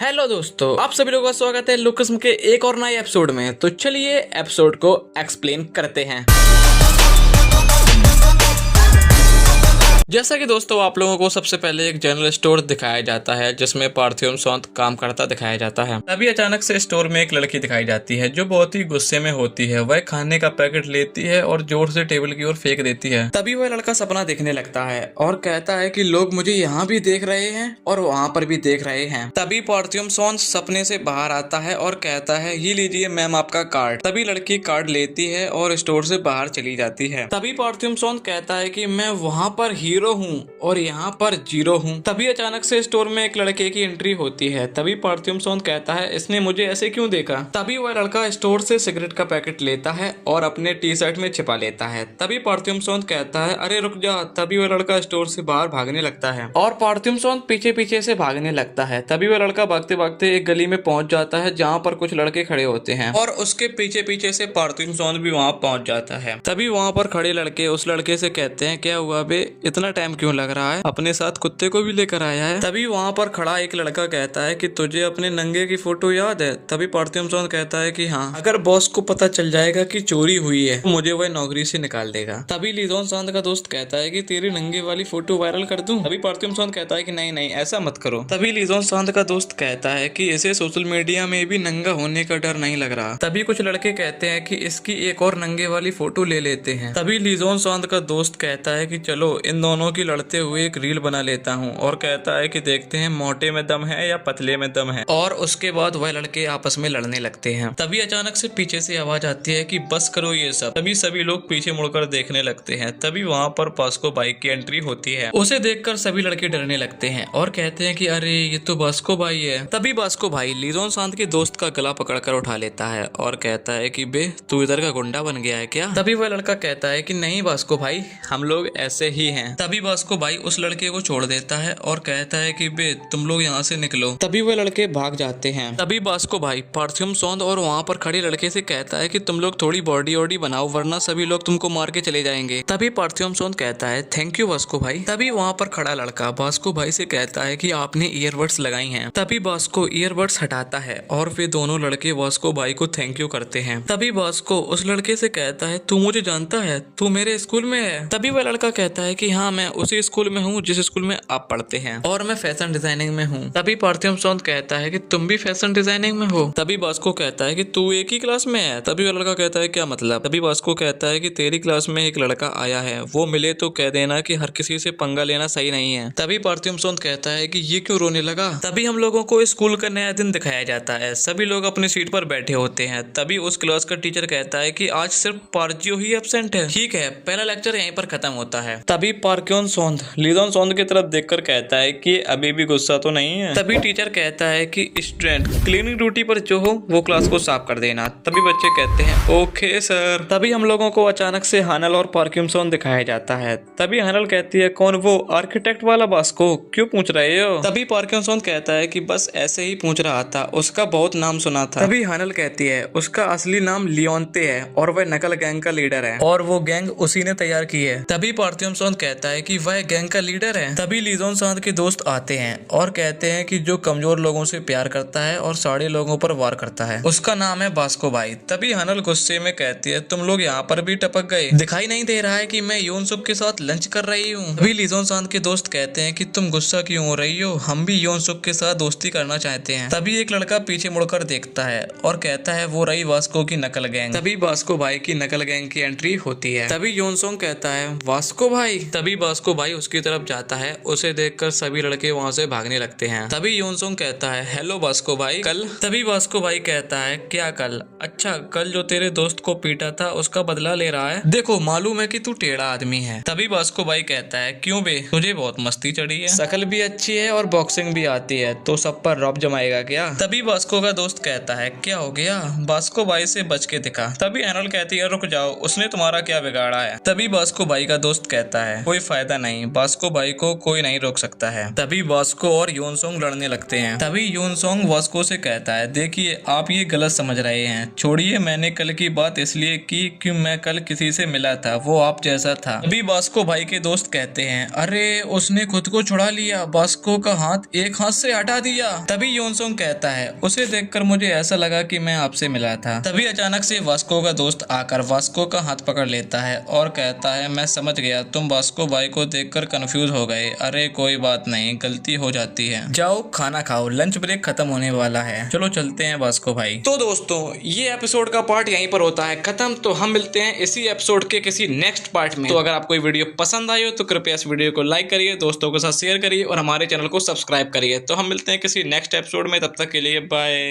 Hello दोस्तों, आप सभी लोगों का स्वागत है लुकस्म के एक और नए एपिसोड में। तो चलिए एपिसोड को एक्सप्लेन करते हैं। जैसा कि दोस्तों आप लोगों को सबसे पहले एक जनरल स्टोर दिखाया जाता है जिसमें पार्थिव सौंद काम करता दिखाया जाता है। तभी अचानक से स्टोर में एक लड़की दिखाई जाती है जो बहुत ही गुस्से में होती है। वह खाने का पैकेट लेती है और जोर से टेबल की ओर फेंक देती है। तभी वह लड़का सपना देखने लगता है और कहता है कि लोग मुझे यहाँ भी देख रहे हैं और वहाँ पर भी देख रहे हैं। तभी पार्थिव सौंद सपने से बाहर आता है और कहता है ये लीजिए मैम आपका कार्ड। तभी लड़की कार्ड लेती है और स्टोर से बाहर चली जाती है। तभी पार्थिव सौंद कहता है कि मैं वहाँ पर हीरो हूँ और यहाँ पर जीरो हूँ। तभी अचानक से स्टोर में एक लड़के की एंट्री होती है। तभी पार्थिव सौंद कहता है इसने मुझे ऐसे क्यों देखा। तभी वह लड़का स्टोर से सिगरेट का पैकेट लेता है और अपने टी शर्ट में छिपा लेता है। तभी पार्थिव सौंद कहता है अरे रुक जा। तभी वह लड़का स्टोर से बाहर भागने लगता है और पार्थिव सौंद पीछे पीछे से भागने लगता है। तभी वह लड़का भागते भागते एक गली में पहुंच जाता है जहाँ पर कुछ लड़के खड़े होते हैं और उसके पीछे पीछे से पार्थिव सौंद भी वहाँ पहुंच जाता है। तभी वहाँ पर खड़े लड़के उस लड़के से कहते हैं क्या हुआ बे, इतना टाइम क्यों लग रहा है, अपने साथ कुत्ते को भी लेकर आया है। तभी वहाँ पर खड़ा एक लड़का कहता है कि तुझे अपने नंगे की फोटो याद है। तभी पार्थिव सौंद कहता है कि हाँ, अगर बॉस को पता चल जाएगा कि चोरी हुई है तो मुझे वह नौकरी से निकाल देगा। तभी लीजोन सौंद का दोस्त कहता है कि तेरी नंगे वाली फोटो वायरल कर दूं। तभी पार्थिव सौंद कहता है कि नहीं नहीं ऐसा मत करो। तभी लीजोन सौंद का दोस्त कहता है कि इसे सोशल मीडिया में भी नंगा होने का डर नहीं लग रहा। तभी कुछ लड़के कहते हैं कि इसकी एक और नंगे वाली फोटो ले लेते हैं। तभी लीजोन सौंद का दोस्त कहता है कि चलो इन दोनों की लड़ते हुए एक रील बना लेता हूँ और कहता है कि देखते हैं मोटे में दम है या पतले में दम है। और उसके बाद वह लड़के आपस में लड़ने लगते हैं। तभी अचानक से पीछे से आवाज आती है कि बस करो ये सब। तभी सभी लोग पीछे मुड़कर देखने लगते हैं। तभी वहाँ पर बास्को भाई की एंट्री होती है। उसे देखकर सभी लड़के डरने लगते हैं और कहते हैं कि अरे ये तो बास्को भाई है। तभी बास्को भाई लीजोन सौंद के दोस्त का गला पकड़कर उठा लेता है और कहता है कि बे तू इधर का गुंडा बन गया है क्या। तभी वह लड़का कहता है कि नहीं बास्को भाई, हम लोग ऐसे ही हैं। तभी बास्को भाई उस लड़के को छोड़ देता है और कहता है कि बे तुम लोग यहाँ से निकलो। तभी वे लड़के भाग जाते हैं। तभी बास्को भाई पार्थिव सौंद और वहाँ पर खड़े लड़के से कहता है कि तुम लोग थोड़ी बॉडी वॉडी बनाओ वरना सभी लोग तुमको मार के चले जाएंगे। तभी पार्थिव सौंद कहता है थैंक यू बास्को भाई। तभी वहाँ पर खड़ा लड़का बास्को भाई से कहता है कि आपने ईयरबड्स लगाई हैं। तभी बास्को ईयरबड्स हटाता है और वे दोनों लड़के बास्को भाई को थैंक यू करते हैं। तभी बास्को उस लड़के से कहता है तू मुझे जानता है, तू मेरे स्कूल में है। तभी वह लड़का कहता है कि हाँ मैं उसी स्कूल में हूँ जिस स्कूल में आप पढ़ते हैं और मैं फैशन डिजाइनिंग में हूँ। तभी पार्थिव सौंद कहता है कि तुम भी फैशन डिजाइनिंग में हो। तभी बास्को कहता है कि तू एक ही क्लास में है। तभी वह लड़का कहता है क्या मतलब। तभी बास्को कहता है कि तेरी क्लास में एक लड़का आया है, वो मिले तो कह देना कि हर किसी से पंगा लेना सही नहीं है। तभी पार्थिव सौंद कहता है कि ये क्यों रोने लगा। तभी हम लोगों को स्कूल का नया दिन दिखाया जाता है। सभी लोग अपनी सीट पर बैठे होते हैं। तभी उस क्लास का टीचर कहता है कि आज सिर्फ पार्जियो ही एब्सेंट है। ठीक है, पहला लेक्चर यहीं पर खत्म होता है। तभी पार्थिव सौंद लीजोन सौंद की तरफ देखकर कहता है कि अभी भी गुस्सा तो नहीं है। तभी टीचर कहता है कि स्टूडेंट क्लीनिंग ड्यूटी पर जो हो वो क्लास को साफ कर देना। तभी बच्चे कहते हैं ओके सर। तभी हम लोगों को अचानक से हानल और पार्थिव सौंद दिखाया जाता है। तभी हानल कहती है कौन वो आर्किटेक्ट वाला बास्को, क्यों पूछ रहे हो। तभी पार्थिव सौंद कहता है कि बस ऐसे ही पूछ रहा था, उसका बहुत नाम सुना था। तभी हानल कहती है उसका असली नाम लियोन्ते है और वह नकल गैंग का लीडर है और वो गैंग उसी ने तैयार की है। तभी पार्थिव सौंद कहता है कि वह गैंग का लीडर है। तभी लीजोन सौंद के दोस्त आते हैं और कहते हैं कि जो कमजोर लोगों से प्यार करता है और सारे लोगों पर वार करता है उसका नाम है बास्को भाई। तभी हनल गुस्से में कहती है तुम लोग यहाँ पर भी टपक गए, दिखाई नहीं दे रहा है कि मैं योनसुक के साथ लंच कर रही हूँ। तभी लीजोन सौंद के दोस्त कहते हैं कि तुम गुस्सा क्यों हो रही हो, हम भी योनसुक के साथ दोस्ती करना चाहते हैं। तभी एक लड़का पीछे मुड़कर देखता है और कहता है वो रही वास्को की नकल गैंग। तभी बास्को भाई की नकल गैंग की एंट्री होती है। तभी योनसोंग कहता है वास्को भाई। तभी बास्को भाई उसकी तरफ जाता है, उसे देखकर सभी लड़के वहाँ से भागने लगते हैं। तभी योनसोंग कहता है हेलो बास्को भाई, कल। तभी बास्को भाई कहता है क्या कल, अच्छा कल जो तेरे दोस्त को पीटा था उसका बदला ले रहा है, देखो मालूम है कि तू टेढ़ा आदमी है। तभी बास्को भाई कहता है क्यों बे, तुझे बहुत मस्ती चढ़ी है, शकल भी अच्छी है और बॉक्सिंग भी आती है तो सब पर रॉब जमाएगा क्या। तभी बास्को का दोस्त कहता है क्या हो गया, बास्को भाई से बच के दिखा। तभी एनल कहती है रुक जाओ, उसने तुम्हारा क्या बिगाड़ा है। तभी बास्को भाई का दोस्त कहता है कोई फायदा नहीं, वास्को भाई को कोई नहीं रोक सकता है। तभी वास्को और यूनसोंग लड़ने लगते हैं। तभी यूनसोंग वास्को से कहता है, देखिए आप ये गलत समझ रहे हैं, छोड़िए, मैंने कल की बात इसलिए की कि मैं कल किसी से मिला था, वो आप जैसा था। तभी वास्को भाई के दोस्त कहते हैं, अरे उसने खुद को छुड़ा लिया, वास्को का हाथ एक हाथ से हटा दिया। तभी यूनसोंग कहता है, उसे देखकर मुझे ऐसा लगा कि मैं आपसे मिला था। तभी अचानक से वास्को का दोस्त आकर वास्को का हाथ पकड़ लेता है और कहता है, मैं समझ गया, तुम वास्को भाई को देखकर कंफ्यूज हो गए। अरे कोई बात नहीं, गलती हो जाती है, जाओ खाना खाओ, लंच ब्रेक खत्म होने वाला है, चलो चलते हैं वास्को भाई। तो दोस्तों ये एपिसोड का पार्ट यहीं पर होता है खत्म। तो हम मिलते हैं इसी एपिसोड के किसी नेक्स्ट पार्ट में। तो अगर आपको ये वीडियो पसंद आई हो तो कृपया इस वीडियो को लाइक करिए, दोस्तों के साथ शेयर करिए और हमारे चैनल को सब्सक्राइब करिए। तो हम मिलते हैं किसी नेक्स्ट एपिसोड में, तब तक के लिए बाय।